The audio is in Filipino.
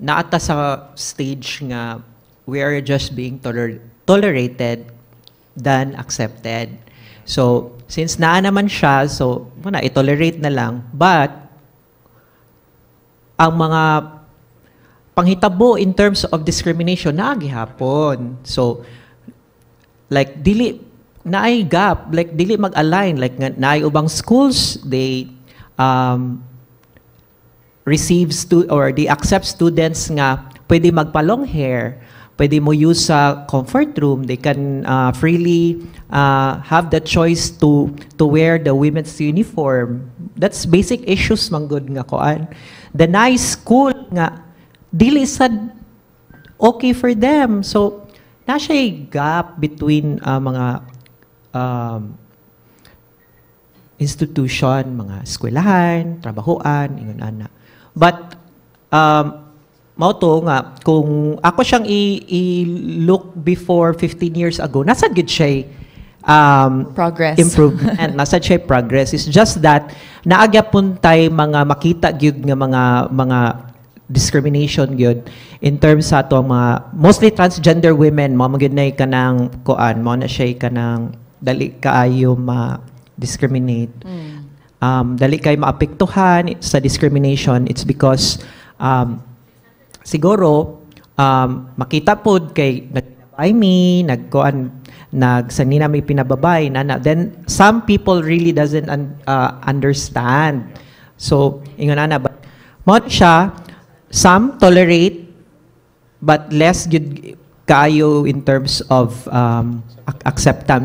naata sa stage nga we are just being tolerated than accepted. So, since naa naman siya, so, muna, i-tolerate na lang. But, ang mga panghitabo in terms of discrimination, naagihapon. So, like, dili, naay gap, like, dili mag-align. Like, naay ubang schools, they or they accept students nga pwede magpa-long hair, pwede mo use sa comfort room, they can freely have the choice to wear the women's uniform. That's basic issues manggod nga koan. The nice school nga dili sad okay for them. So na siya gap between mga institution, mga eskwelahan, trabahoan, ingon ana. But mao to nga kung ako siyang i-look before 15 years ago, nasa gid siya progress. Improvement, nasa siya progress. It's just that naagyapon tay mga makita gyud nga mga discrimination gyud in terms sa to mga mostly transgender women, mga magyud na kanang kuan, mo na siya kanang dali kaayo ma-discriminate. Dali kayo maapektuhan sa discrimination. It's because siguro makita pod kay nagpinabay mi, nagsanina may pinababay na then some people really doesn't understand. So ingon ana but mo siya, some tolerate but less good kayo in terms of acceptance